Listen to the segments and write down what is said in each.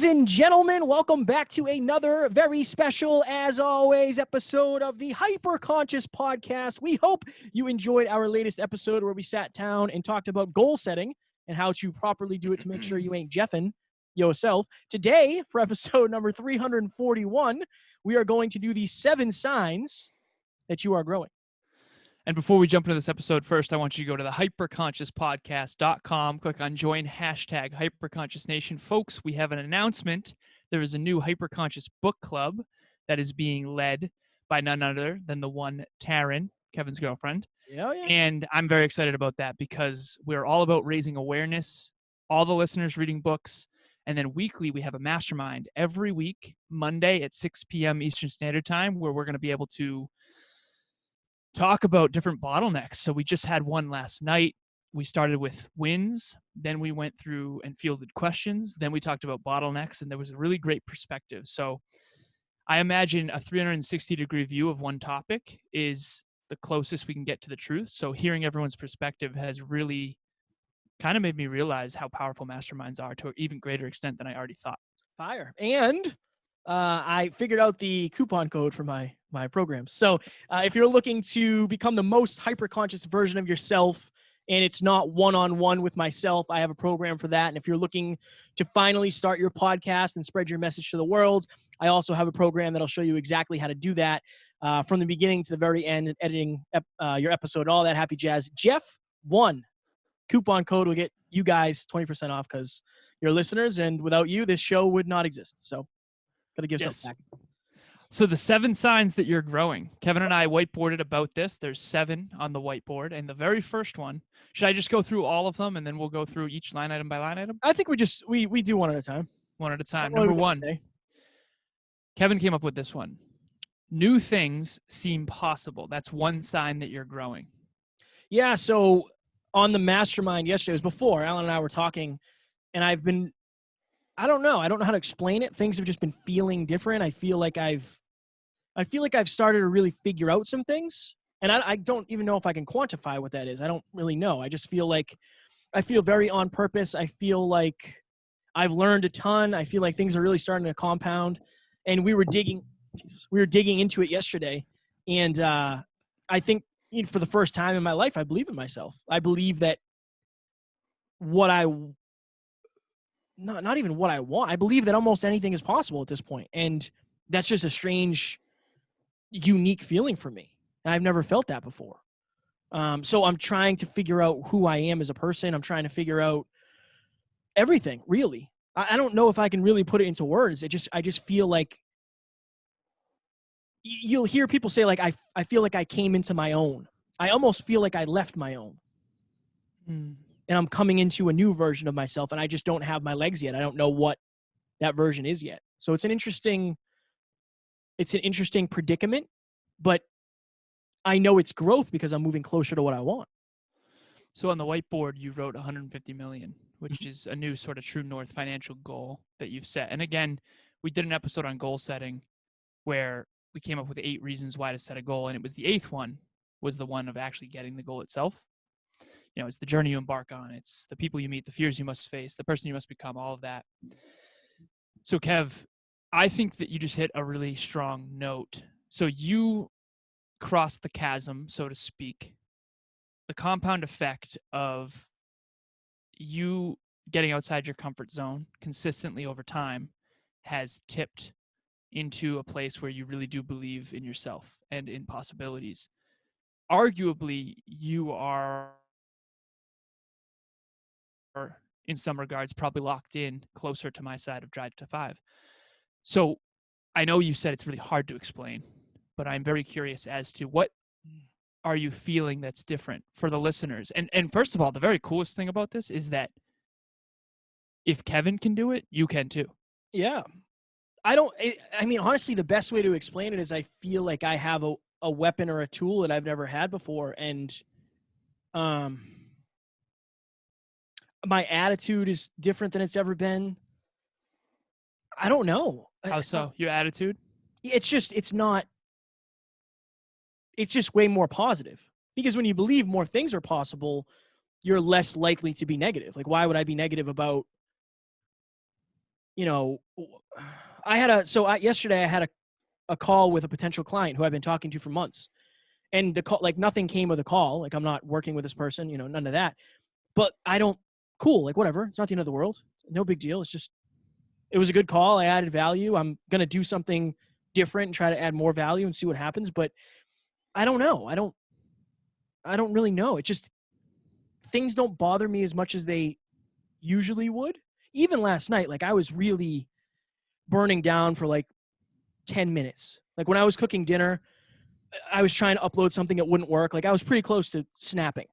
and gentlemen, welcome back to another very special, as always, episode of the HyperConscious Podcast. We hope you enjoyed our latest episode where we sat down and talked about goal setting and how to properly do it to make sure you ain't jeffing yourself. Today, for episode number 341, we are going to do the 7 signs that you are growing. And before we jump into this episode, first, I want you to go to the hyperconsciouspodcast.com, click on join #HyperConsciousNation. Folks, we have an announcement. There is a new HyperConscious book club that is being led by none other than the one Taryn, Kevin's girlfriend. Yeah. And I'm very excited about that because we're all about raising awareness, all the listeners reading books, and then weekly we have a mastermind every week, Monday at 6 p.m. Eastern Standard Time, where we're going to be able to talk about different bottlenecks. So we just had one last night. We started with wins, then we went through and fielded questions, then we talked about bottlenecks, and there was a really great perspective. So I imagine a 360-degree view of one topic is the closest we can get to the truth. So hearing everyone's perspective has really kind of made me realize how powerful masterminds are to an even greater extent than I already thought. Fire. And I figured out the coupon code for my program. So if you're looking to become the most hyper-conscious version of yourself, and it's not one-on-one with myself, I have a program for that. And if you're looking to finally start your podcast and spread your message to the world, I also have a program that'll show you exactly how to do that from the beginning to the very end, editing your episode and all that happy jazz. Jeff1 coupon code will get you guys 20% off because you're listeners, and without you, this show would not exist. So gotta give something back. So the 7 signs that you're growing. Kevin and I whiteboarded about this. There's 7 on the whiteboard. And the very first one, should I just go through all of them and then we'll go through each line item by line item? I think we do one at a time. One at a time. Number 1. Kevin came up with this one. New things seem possible. That's one sign that you're growing. Yeah. So on the mastermind yesterday, it was before Alan and I were talking, and I don't know how to explain it. Things have just been feeling different. I feel like I've started to really figure out some things, and I don't even know if I can quantify what that is. I don't really know. I just feel like I feel very on purpose. I feel like I've learned a ton. I feel like things are really starting to compound, and we were digging into it yesterday. And I think for the first time in my life, I believe in myself. I believe that not even what I want. I believe that almost anything is possible at this point. And that's just a strange, unique feeling for me. And I've never felt that before. So I'm trying to figure out who I am as a person. I'm trying to figure out everything, really. I don't know if I can really put it into words. I just feel like you'll hear people say, like, I feel like I came into my own. I almost feel like I left my own. And I'm coming into a new version of myself, and I just don't have my legs yet. I don't know what that version is yet. So it's an interesting predicament, but I know it's growth because I'm moving closer to what I want. So on the whiteboard, you wrote 150 million, which is a new sort of true north financial goal that you've set. And again, we did an episode on goal setting where we came up with 8 reasons why to set a goal. And it was the 8th one was the one of actually getting the goal itself. You know, it's the journey you embark on. It's the people you meet, the fears you must face, the person you must become, all of that. So, Kev, I think that you just hit a really strong note. So you crossed the chasm, so to speak. The compound effect of you getting outside your comfort zone consistently over time has tipped into a place where you really do believe in yourself and in possibilities. Arguably, you are, in some regards, probably locked in closer to my side of Drive to 5. So I know you said it's really hard to explain, but I'm very curious as to what are you feeling that's different for the listeners? And first of all, the very coolest thing about this is that if Kevin can do it, you can too. Yeah. Honestly, the best way to explain it is I feel like I have a weapon or a tool that I've never had before. And my attitude is different than it's ever been. I don't know. How so? Your attitude? It's just way more positive. Because when you believe more things are possible, you're less likely to be negative. Like, why would I be negative about yesterday I had a call with a potential client who I've been talking to for months. And the call, like nothing came of the call. Like I'm not working with this person, none of that. But cool, like whatever. It's not the end of the world. No big deal. It was a good call. I added value. I'm going to do something different and try to add more value and see what happens. But I don't know. I don't really know. It just, things don't bother me as much as they usually would. Even last night, like I was really burning down for like 10 minutes. Like when I was cooking dinner, I was trying to upload something that wouldn't work. Like I was pretty close to snapping.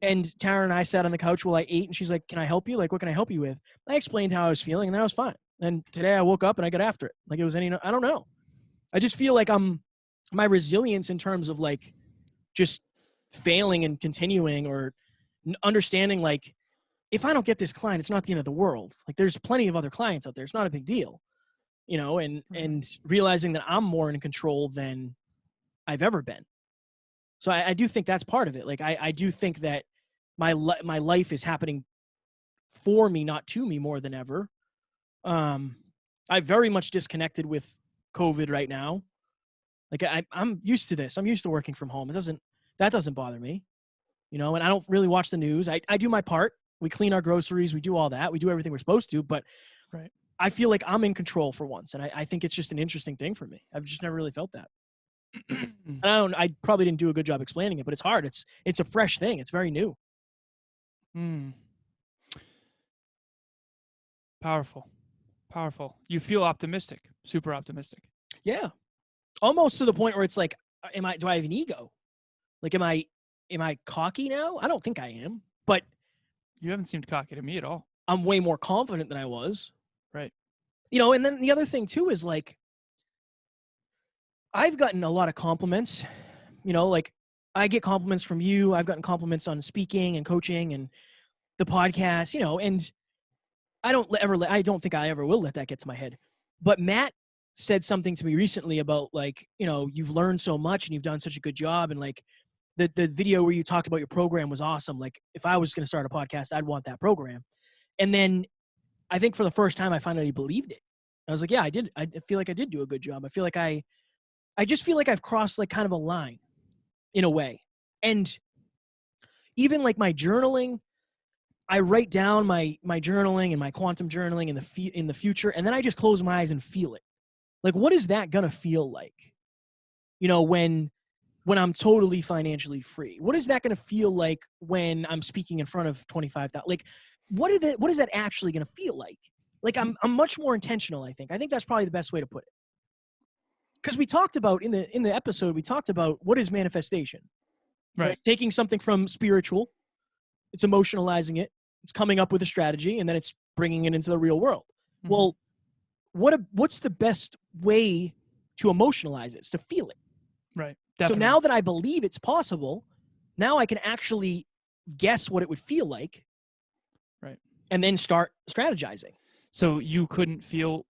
And Tara and I sat on the couch while I ate, and she's like, "Can I help you? Like, what can I help you with?" I explained how I was feeling, and then I was fine. And today I woke up and I got after it. Like it was I don't know. I just feel like my resilience in terms of like just failing and continuing or understanding, like, if I don't get this client, it's not the end of the world. Like there's plenty of other clients out there. It's not a big deal, and realizing that I'm more in control than I've ever been. So I do think that's part of it. Like I do think that my life is happening for me, not to me, more than ever. I very much disconnected with COVID right now. Like I'm used to this. I'm used to working from home. That doesn't bother me, and I don't really watch the news. I do my part. We clean our groceries. We do all that. We do everything we're supposed to, but right. I feel like I'm in control for once. And I think it's just an interesting thing for me. I've just never really felt that. I probably didn't do a good job explaining it, but it's hard. It's a fresh thing. It's very new. Powerful. You feel optimistic, super optimistic. Yeah. Almost to the point where it's like, do I have an ego? Like, am I cocky now? I don't think I am, but you haven't seemed cocky to me at all. I'm way more confident than I was. Right. And then the other thing too is like, I've gotten a lot of compliments, like I get compliments from you. I've gotten compliments on speaking and coaching and the podcast, and I don't think I ever will let that get to my head. But Matt said something to me recently about like, you've learned so much and you've done such a good job. And like the video where you talked about your program was awesome. Like if I was going to start a podcast, I'd want that program. And then I think for the first time, I finally believed it. I was like, yeah, I did. I feel like I did do a good job. I feel like I just feel like I've crossed like kind of a line in a way. And even like my journaling, I write down my journaling and my quantum journaling in the future. And then I just close my eyes and feel it. Like, what is that going to feel like? When I'm totally financially free, what is that going to feel like when I'm speaking in front of 25,000? Like, what is that actually going to feel like? Like I'm much more intentional. I think that's probably the best way to put it. Because we talked about in the episode, we talked about what is manifestation, right? Taking something from spiritual, it's emotionalizing it, it's coming up with a strategy, and then it's bringing it into the real world. Mm-hmm. Well, what's the best way to emotionalize it? It's to feel it. Right. Definitely. So now that I believe it's possible, now I can actually guess what it would feel like. Right. And then start strategizing. So you couldn't feel,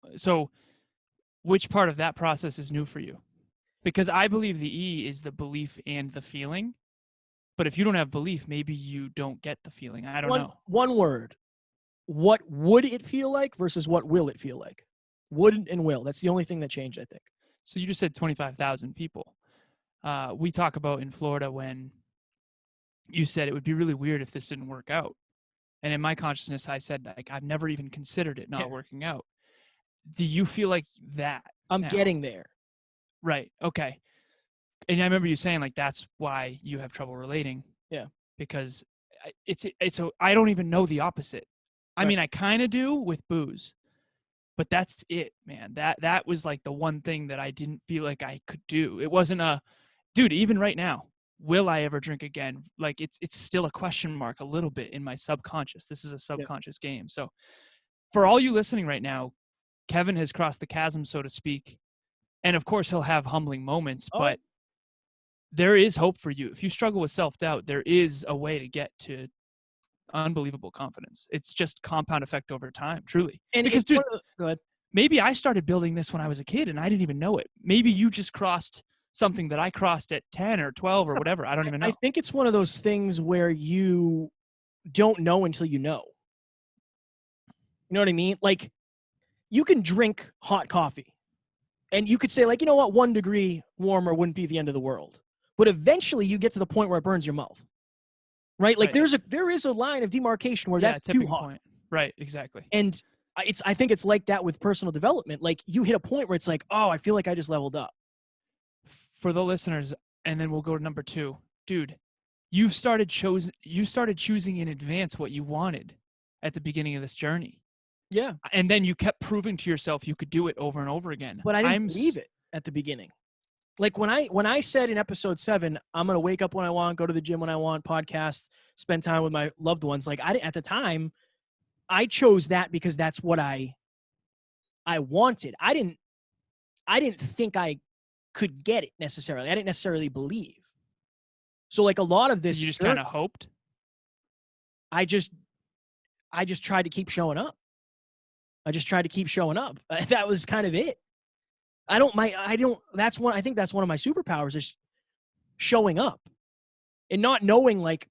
which part of that process is new for you? Because I believe the E is the belief and the feeling. But if you don't have belief, maybe you don't get the feeling. I don't know. One word. What would it feel like versus what will it feel like? Would and will. That's the only thing that changed, I think. So you just said 25,000 people. We talk about in Florida when you said it would be really weird if this didn't work out. And in my consciousness, I said, like, I've never even considered it not working out. Do you feel like that? I'm getting there. Right. Okay. And I remember you saying, like, that's why you have trouble relating. Yeah. Because I don't even know the opposite. I mean, I kind of do with booze, but that's it, man. That was like the one thing that I didn't feel like I could do. It wasn't dude, even right now, will I ever drink again? Like it's still a question mark a little bit in my subconscious. This is a subconscious game. So for all you listening right now, Kevin has crossed the chasm, so to speak. And of course he'll have humbling moments, but there is hope for you. If you struggle with self-doubt, there is a way to get to unbelievable confidence. It's just compound effect over time, truly. And because dude, go ahead. Maybe I started building this when I was a kid and I didn't even know it. Maybe you just crossed something that I crossed at 10 or 12 or whatever. I don't even know. I think it's one of those things where you don't know until you know. You know what I mean? Like you can drink hot coffee and you could say like, you know what, 1 degree warmer wouldn't be the end of the world. But eventually you get to the point where it burns your mouth. Right? Like Right. there is a line of demarcation where Yeah, that's too tipping hot. point. Right, exactly. And I think it's like that with personal development. Like you hit a point where it's like, oh, I feel like I just leveled up. For the listeners, and then we'll go to number 2. Dude, you started choosing in advance what you wanted at the beginning of this journey. Yeah. And then you kept proving to yourself you could do it over and over again. But I didn't believe it at the beginning. Like when I said in episode 7, I'm going to wake up when I want, go to the gym when I want, podcast, spend time with my loved ones. Like at the time, I chose that because that's what I wanted. I didn't think I could get it necessarily. I didn't necessarily believe. So like a lot of this, you just kind of hoped. I just tried to keep showing up. I That was kind of it. I think that's one of my superpowers is showing up and not knowing like,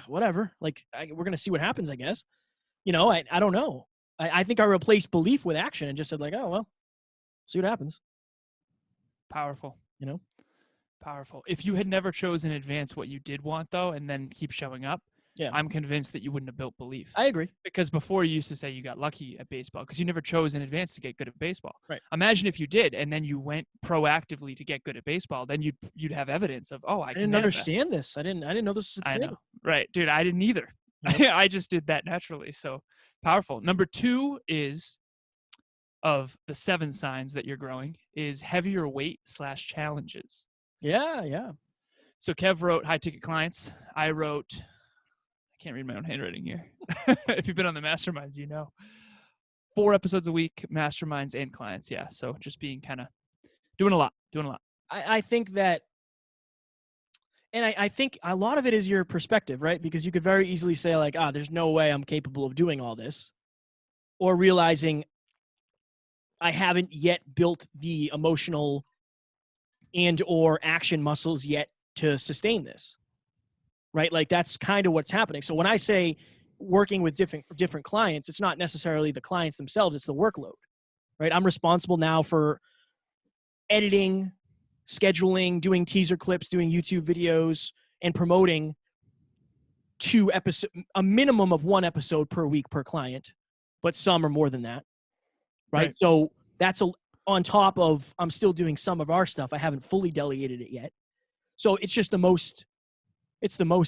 whatever, like we're going to see what happens, I guess. You know, I don't know. I think I replaced belief with action and just said like, oh, well, see what happens. Powerful. You know? Powerful. If you had never chosen in advance what you did want though, and then keep showing up, yeah, I'm convinced that you wouldn't have built belief. I agree. Because before you used to say you got lucky at baseball because you never chose in advance to get good at baseball. Right. Imagine if you did, and then you went proactively to get good at baseball, then you'd have evidence of, I didn't understand this. I didn't know this was a thing. I know. Right. Dude, I didn't either. Yep. I just did that naturally. So powerful. Number 2 is of the 7 signs that you're growing is heavier weight /challenges. Yeah, yeah. So Kev wrote high ticket clients. I wrote, I can't read my own handwriting here. If you've been on the masterminds, you know. 4 episodes a week, masterminds and clients. Yeah. So just being kind of doing a lot. I think that, and I think a lot of it is your perspective, right? Because you could very easily say like, there's no way I'm capable of doing all this. Or realizing I haven't yet built the emotional and or action muscles yet to sustain this. Right? Like that's kind of what's happening. So when I say working with different clients, it's not necessarily the clients themselves, it's the workload. Right? I'm responsible now for editing, scheduling, doing teaser clips, doing YouTube videos, and promoting a minimum of 1 episode per week per client, but some are more than that. Right? So that's on top of, I'm still doing some of our stuff. I haven't fully delegated it yet. So it's just the most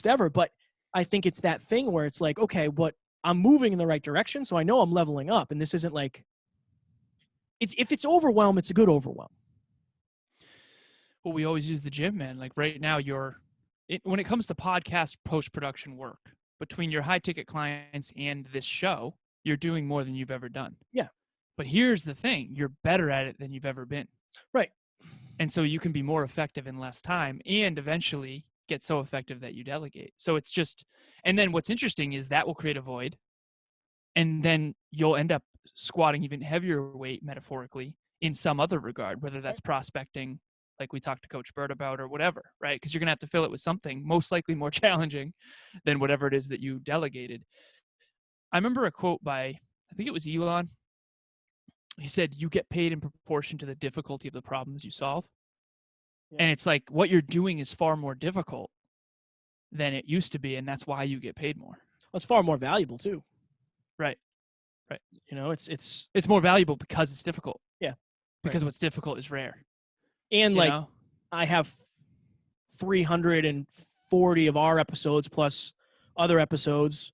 ever. But I think it's that thing where it's like, okay, but I'm moving in the right direction. So I know I'm leveling up. And this isn't like, if it's overwhelm, it's a good overwhelm. Well, we always use the gym, man. Like right now, when it comes to podcast post-production work, between your high ticket clients and this show, you're doing more than you've ever done. Yeah. But here's the thing, you're better at it than you've ever been. Right. And so you can be more effective in less time and eventually get so effective that you delegate. So it's just, and then what's interesting is that will create a void. And then you'll end up squatting even heavier weight metaphorically in some other regard, whether that's prospecting, like we talked to Coach Bert about, or whatever, right? Because you're going to have to fill it with something most likely more challenging than whatever it is that you delegated. I remember a quote by, I think it was Elon. He said, you get paid in proportion to the difficulty of the problems you solve. Yeah. And it's like what you're doing is far more difficult than it used to be. And that's why you get paid more. Well, it's far more valuable too. Right. You know, it's more valuable because it's difficult. Yeah. Because what's difficult is rare. And I have 340 of our episodes plus other episodes,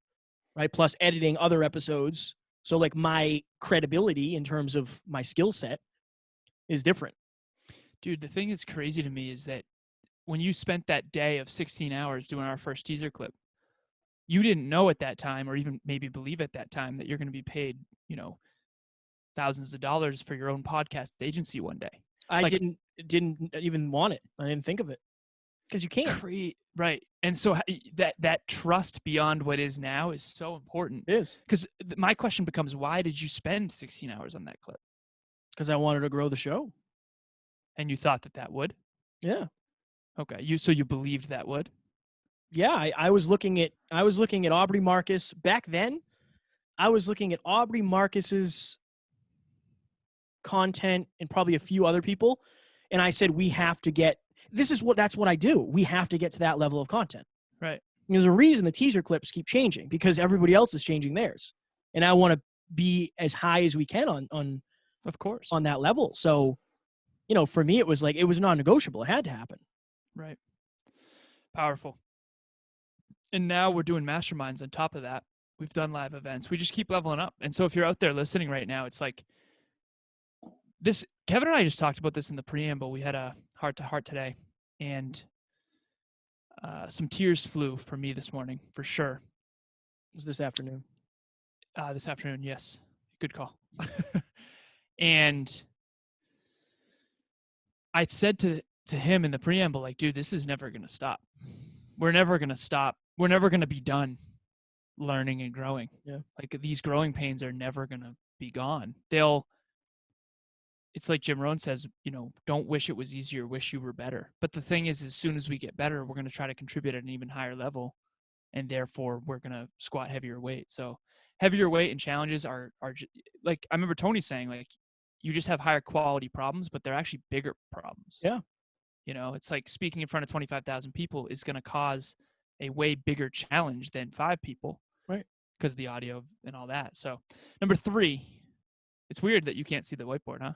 right? Plus editing other episodes. So like my credibility in terms of my skill set is different. Dude, the thing that's crazy to me is that when you spent that day of 16 hours doing our first teaser clip, you didn't know at that time, or even maybe believe at that time, that you're going to be paid, thousands of dollars for your own podcast agency one day. I didn't even want it. I didn't think of it because you can't. Right. And so that trust beyond what is now is so important. It is. Because my question becomes, why did you spend 16 hours on that clip? Because I wanted to grow the show. And you thought that would? Yeah. Okay. So you believed that would? Yeah. I was looking at Aubrey Marcus back then. I was looking at Aubrey Marcus's content and probably a few other people. And I said, that's what I do. We have to get to that level of content. Right. There's a reason the teaser clips keep changing, because everybody else is changing theirs. And I want to be as high as we can on Of course. on that level. So, for me, it was non-negotiable. It had to happen. Right. Powerful. And now we're doing masterminds on top of that. We've done live events. We just keep leveling up. And so if you're out there listening right now, it's like this. Kevin and I just talked about this in the preamble. We had a heart-to-heart today, and some tears flew for me this morning, for sure. It was this afternoon. This afternoon, yes. Good call. And I said to him in the preamble, like, dude, this is never going to stop. We're never going to stop. We're never going to be done learning and growing. Yeah. Like, these growing pains are never going to be gone. It's like Jim Rohn says, don't wish it was easier, wish you were better. But the thing is, as soon as we get better, we're going to try to contribute at an even higher level. And therefore, we're going to squat heavier weight. So heavier weight and challenges are like, I remember Tony saying, like, you just have higher quality problems, but they're actually bigger problems. Yeah. It's like speaking in front of 25,000 people is going to cause a way bigger challenge than 5 people. Right. Because of the audio and all that. So number 3, it's weird that you can't see the whiteboard, huh?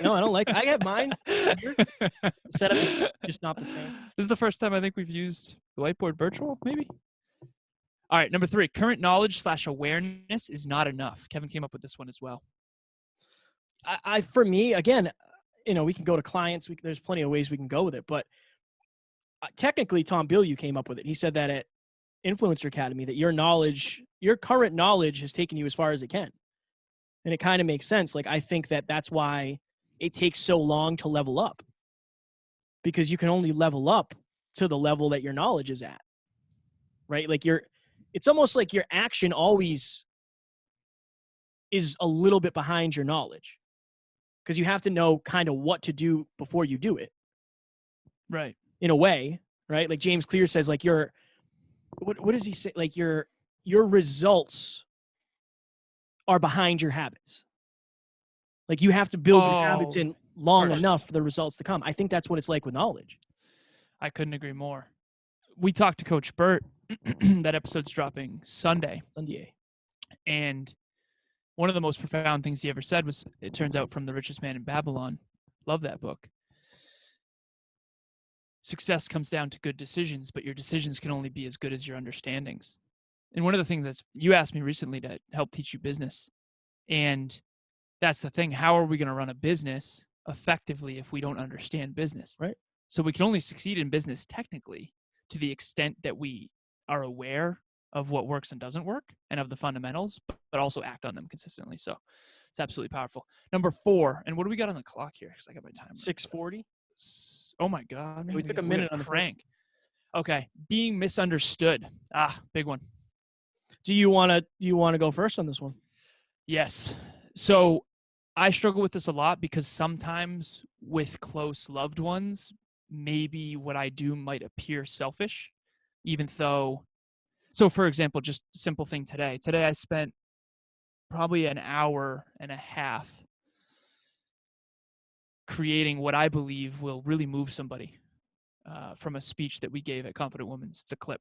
No, I don't like it. I have mine here. The setup is just not the same. This is the first time I think we've used the whiteboard virtual, maybe. All right, number 3, current knowledge / awareness is not enough. Kevin came up with this one as well. For me, again, we can go to clients. There's plenty of ways we can go with it, but technically, Tom Bilyeu came up with it. He said that at Influencer Academy, that your current knowledge has taken you as far as it can. And it kind of makes sense. Like, I think that's why it takes so long to level up, because you can only level up to the level that your knowledge is at, right? Like, it's almost like your action always is a little bit behind your knowledge, because you have to know kind of what to do before you do it. Right. In a way, right? Like James Clear says, like, what does he say? Like, your results are behind your habits. Like, you have to build your habits in long enough for the results to come. I think that's what it's like with knowledge. I couldn't agree more. We talked to Coach Burt. That episode's dropping Sunday. And one of the most profound things he ever said was, it turns out, from The Richest Man in Babylon. Love that book. Success comes down to good decisions, but your decisions can only be as good as your understandings. And one of the things you asked me recently to help teach you business. And that's the thing. How are we going to run a business effectively if we don't understand business? Right. So we can only succeed in business technically to the extent that we are aware of what works and doesn't work and of the fundamentals, but also act on them consistently. So it's absolutely powerful. Number 4, and what do we got on the clock here? Because I got my timer. 6:40. Oh my God. We took a minute on the crank. Okay. Being misunderstood. Big one. Do you want to go first on this one? Yes. So I struggle with this a lot, because sometimes with close loved ones, maybe what I do might appear selfish, even though. So for example, just a simple thing today. Today I spent probably an hour and a half creating what I believe will really move somebody from a speech that we gave at Confident Women's. It's a clip.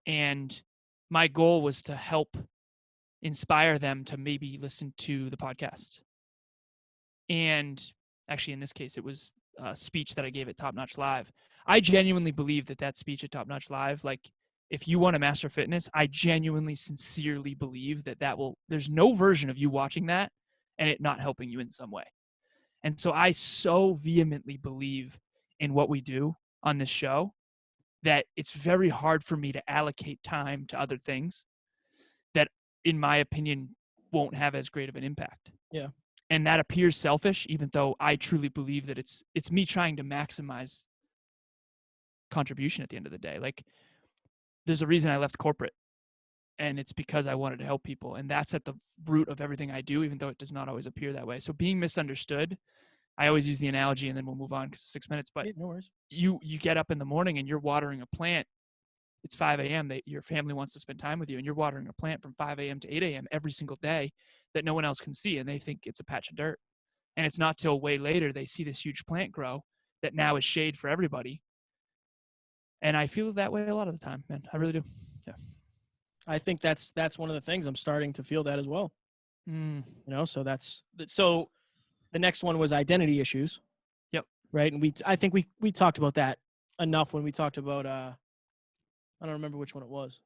And my goal was to help inspire them to maybe listen to the podcast. And actually, in this case, it was a speech that I gave at Top Notch Live. I genuinely believe that speech at Top Notch Live, like, if you want to master fitness, I genuinely, sincerely believe that there's no version of you watching that and it not helping you in some way. And so I so vehemently believe in what we do on this show that it's very hard for me to allocate time to other things that, in my opinion, won't have as great of an impact. Yeah. And that appears selfish, even though I truly believe that it's me trying to maximize contribution at the end of the day. Like, there's a reason I left corporate, and it's because I wanted to help people. And that's at the root of everything I do, even though it does not always appear that way. So being misunderstood, I always use the analogy, and then we'll move on because it's 6 minutes, but no worries. You get up in the morning and you're watering a plant. It's 5 a.m. Your family wants to spend time with you, and you're watering a plant from 5 a.m. to 8 a.m. every single day that no one else can see. And they think it's a patch of dirt. And it's not till way later they see this huge plant grow that now is shade for everybody. And I feel that way a lot of the time, man. I really do. Yeah. I think that's one of the things. I'm starting to feel that as well. Mm. You know, so so the next one was identity issues. Yep. Right. And I think we talked about that enough when we talked about, I don't remember which one it was.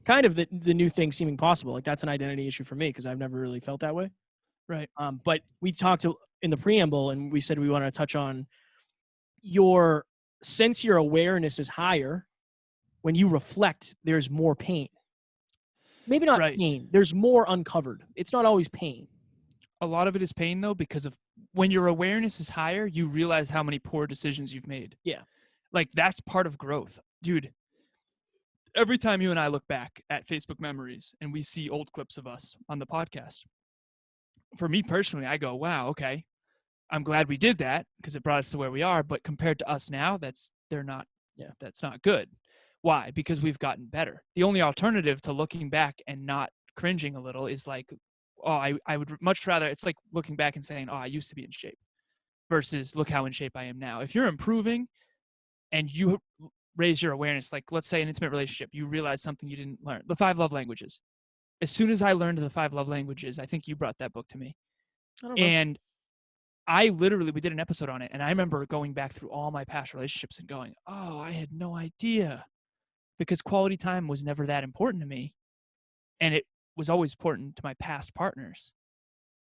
Kind of the new thing seeming possible. Like that's an identity issue for me because I've never really felt that way. Right. But we talked in the preamble and we said we want to touch on since your awareness is higher, when you reflect, there's more pain. Maybe not pain. There's more uncovered. It's not always pain. A lot of it is pain, though, because of when your awareness is higher, you realize how many poor decisions you've made. Yeah. Like, that's part of growth. Dude, every time you and I look back at Facebook memories and we see old clips of us on the podcast, for me personally, I go, wow, okay, I'm glad we did that because it brought us to where we are. But compared to us now, that's not good. Why? Because we've gotten better. The only alternative to looking back and not cringing a little is like, oh, I would much rather, it's like looking back and saying, oh, I used to be in shape versus look how in shape I am now. If you're improving and you raise your awareness, like let's say an intimate relationship, you realize something you didn't learn, the 5 love languages. As soon as I learned the 5 love languages, I think you brought that book to me. And we did an episode on it. And I remember going back through all my past relationships and going, oh, I had no idea, because quality time was never that important to me. And it was always important to my past partners.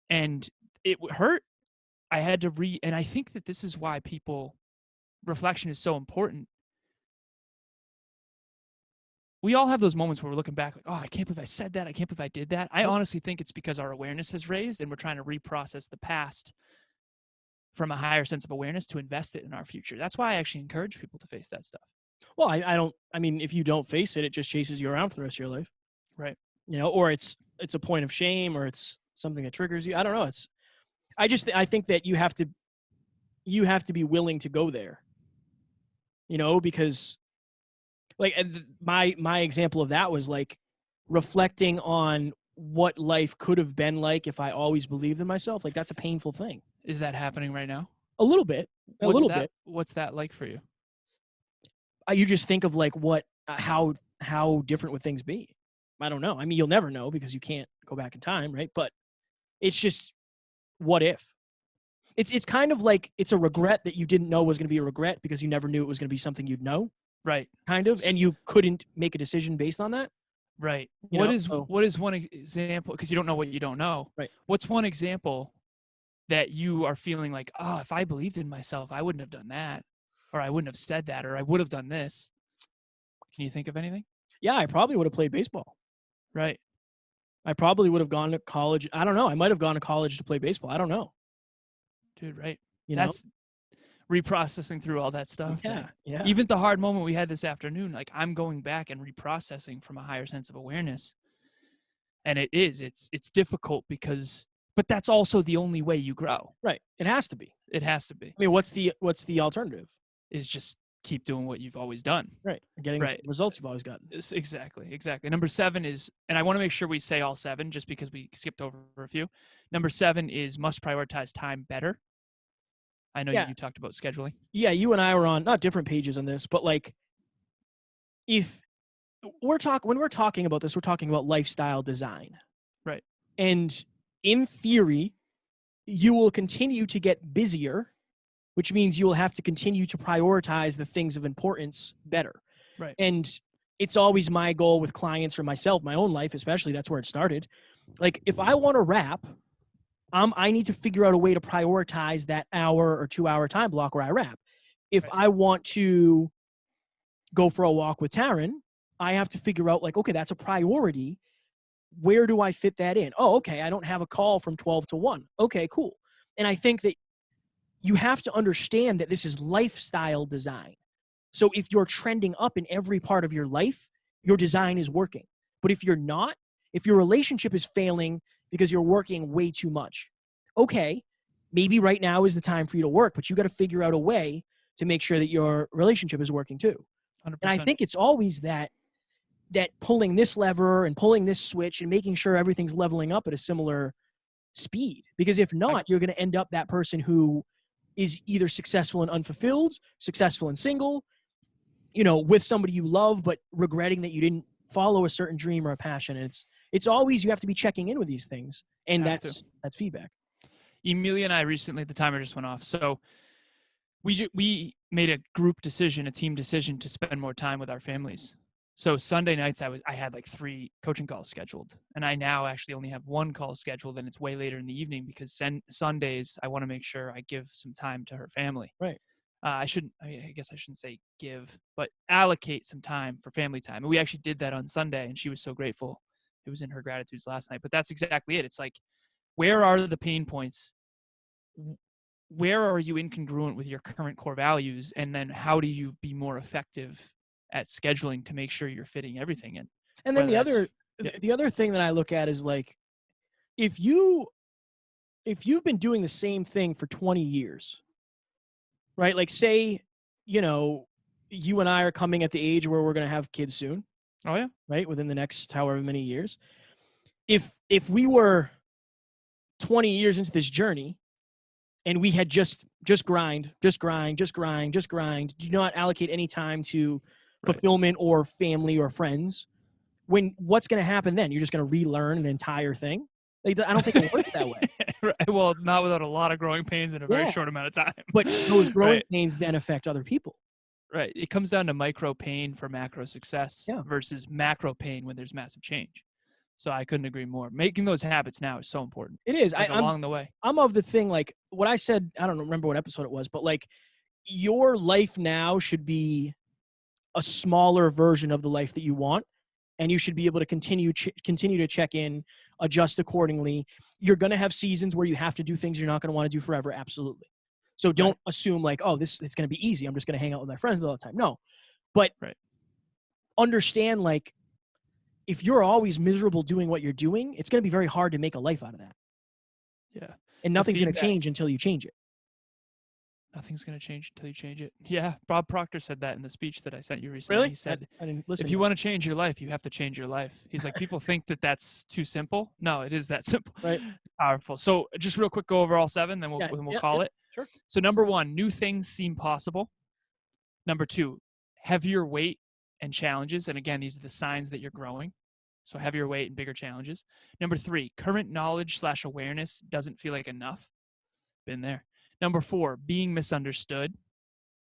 And it hurt. I had to and I think that this is why reflection is so important. We all have those moments where we're looking back like, oh, I can't believe I said that. I can't believe I did that. I honestly think it's because our awareness has raised and we're trying to reprocess the past from a higher sense of awareness to invest it in our future. That's why I actually encourage people to face that stuff. Well, I mean, if you don't face it, it just chases you around for the rest of your life. Right. You know, or it's a point of shame, or it's something that triggers you. I don't know. I think that you have to be willing to go there, you know, because like my example of that was like reflecting on what life could have been like if I always believed in myself. Like that's a painful thing. Is that happening right now? A little bit. What's that like for you? You just think of like how different would things be? I don't know. I mean, you'll never know because you can't go back in time, right? But it's just, what if? It's kind of like it's a regret that you didn't know was going to be a regret because you never knew it was going to be something you'd know. Right. Kind of. And you couldn't make a decision based on that. Right. What is one example? Because you don't know what you don't know. Right. What's one example that you are feeling like, oh, if I believed in myself, I wouldn't have done that, or I wouldn't have said that, or I would have done this? Can you think of anything? Yeah, I probably would have played baseball. Right. I probably would have gone to college. I don't know. I might have gone to college to play baseball. I don't know. Dude, right. That's reprocessing through all that stuff. Yeah. Yeah. Even the hard moment we had this afternoon, like I'm going back and reprocessing from a higher sense of awareness. And it's difficult but that's also the only way you grow. Right. It has to be. It has to be. I mean, what's the alternative? Is just keep doing what you've always done. Right. Getting the results you've always gotten. Exactly. Number 7 is, and I want to make sure we say all 7 just because we skipped over a few. Number 7 is must prioritize time better. I know you talked about scheduling. Yeah, you and I were on not different pages on this, but like when we're talking about this, we're talking about lifestyle design. Right. And in theory, you will continue to get busier, which means you will have to continue to prioritize the things of importance better. Right. And it's always my goal with clients or myself, my own life especially, that's where it started. Like if I want to rap, I need to figure out a way to prioritize that hour or 2-hour time block where I rap. If I want to go for a walk with Taryn, I have to figure out like, okay, that's a priority. Where do I fit that in? Oh, okay, I don't have a call from 12 to 1. Okay, cool. And I think that you have to understand that this is lifestyle design. So if you're trending up in every part of your life, your design is working. But if you're not, if your relationship is failing because you're working way too much, okay, maybe right now is the time for you to work, but you got to figure out a way to make sure that your relationship is working too. 100%. And I think it's always that pulling this lever and pulling this switch and making sure everything's leveling up at a similar speed. Because if not, you're going to end up that person who is either successful and unfulfilled, successful and single, with somebody you love, but regretting that you didn't follow a certain dream or a passion. And it's always, you have to be checking in with these things. And that's feedback. Emilia and I recently, the timer just went off. So we made a group decision, a team decision to spend more time with our families. So Sunday nights, I had like 3 coaching calls scheduled, and I now actually only have 1 call scheduled, and it's way later in the evening because Sundays I want to make sure I give some time to her family. Right. I guess I shouldn't say give, but allocate some time for family time. And we actually did that on Sunday, and she was so grateful. It was in her gratitudes last night. But that's exactly it. It's like, where are the pain points? Where are you incongruent with your current core values? And then how do you be more effective at scheduling to make sure you're fitting everything in? And then the other thing that I look at is like, if you've been doing the same thing for 20 years, right? Like, say, you and I are coming at the age where we're going to have kids soon. Oh yeah. Right. Within the next however many years. If we were 20 years into this journey and we had just grind, do not allocate any time to fulfillment or family or friends, what's going to happen then? You're just going to relearn an entire thing? Like, I don't think it works that way. Right. Well, not without a lot of growing pains in a very short amount of time. But those growing pains then affect other people. Right. It comes down to micro pain for macro success versus macro pain when there's massive change. So I couldn't agree more. Making those habits now is so important. It is. Like, along the way. I'm of the thing, like what I said, I don't remember what episode it was, but like, your life now should be a smaller version of the life that you want. And you should be able to continue to check in, adjust accordingly. You're going to have seasons where you have to do things you're not going to want to do forever. Absolutely. So don't assume like, oh, it's going to be easy. I'm just going to hang out with my friends all the time. No, but understand, like, if you're always miserable doing what you're doing, it's going to be very hard to make a life out of that. Yeah. And nothing's going to change until you change it. Nothing's going to change until you change it. Yeah. Bob Proctor said that in the speech that I sent you recently. Really? He said, I didn't listen. If you want to change your life, you have to change your life. He's like, people think that that's too simple. No, it is that simple. Right. Powerful. So just real quick, go over all 7, then we'll call it. Sure. So number 1, new things seem possible. Number 2, heavier weight and challenges. And again, these are the signs that you're growing. So heavier weight and bigger challenges. Number 3, current knowledge/awareness doesn't feel like enough. Been there. Number 4, being misunderstood.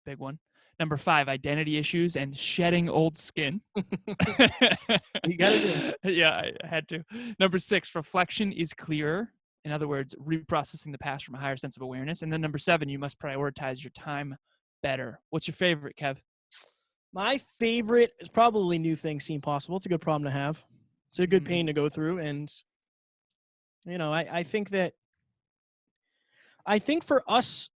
Big one. Number 5, identity issues and shedding old skin. You got to do it. Yeah, I had to. Number 6, reflection is clearer. In other words, reprocessing the past from a higher sense of awareness. And then number 7, you must prioritize your time better. What's your favorite, Kev? My favorite is probably new things seem possible. It's a good problem to have. It's a good pain to go through. And, I think for us,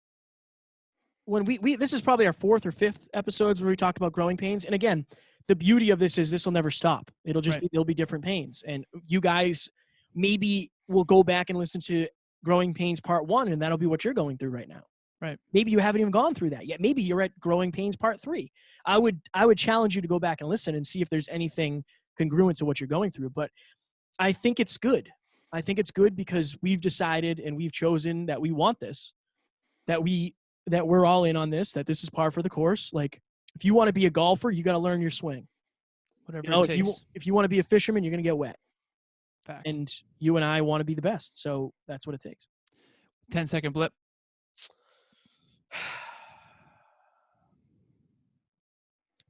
when we this is probably our 4th or 5th episodes where we talked about growing pains. And again, the beauty of this is this will never stop. It'll just there'll be different pains. And you guys maybe will go back and listen to Growing Pains Part 1, and that'll be what you're going through right now. Right. Maybe you haven't even gone through that yet. Maybe you're at Growing Pains Part 3. I would challenge you to go back and listen and see if there's anything congruent to what you're going through. But I think it's good. I think it's good because we've decided and we've chosen that we want this, that we're all in on this, that this is par for the course. Like, if you want to be a golfer, you got to learn your swing. Whatever it takes. If you want to be a fisherman, you're going to get wet. Fact. And you and I want to be the best. So that's what it takes. 10-second blip.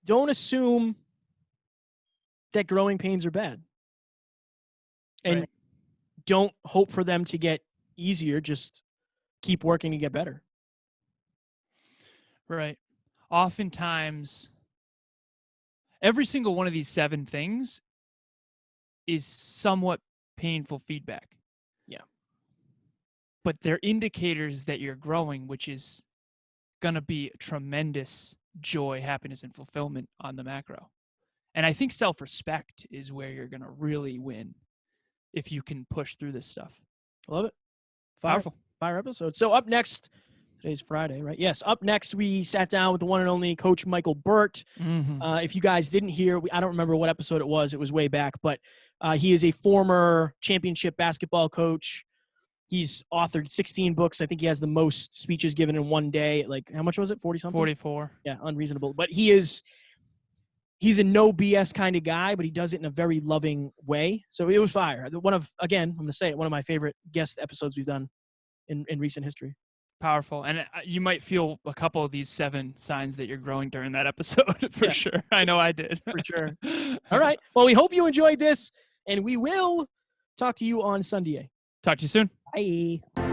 Don't assume that growing pains are bad. And don't hope for them to get easier. Just keep working to get better. Right. Oftentimes, every single one of these 7 things is somewhat painful feedback. Yeah. But they're indicators that you're growing, which is going to be tremendous joy, happiness, and fulfillment on the macro. And I think self-respect is where you're going to really win if you can push through this stuff. I love it. Powerful. Fire episode. So up next, today's Friday, right? Yes. Up next, we sat down with the one and only Coach Michael Burt. Mm-hmm. If you guys didn't hear, I don't remember what episode it was. It was way back, but he is a former championship basketball coach. He's authored 16 books. I think he has the most speeches given in one day. Like, how much was it? 40 something? 44. Yeah, unreasonable. But he's a no BS kind of guy, but he does it in a very loving way. So it was fire. I'm going to say it, one of my favorite guest episodes we've done in recent history. Powerful. And you might feel a couple of these 7 signs that you're growing during that episode for sure. I know I did. For sure. All right. Well, we hope you enjoyed this, and we will talk to you on Sunday. Talk to you soon. Bye.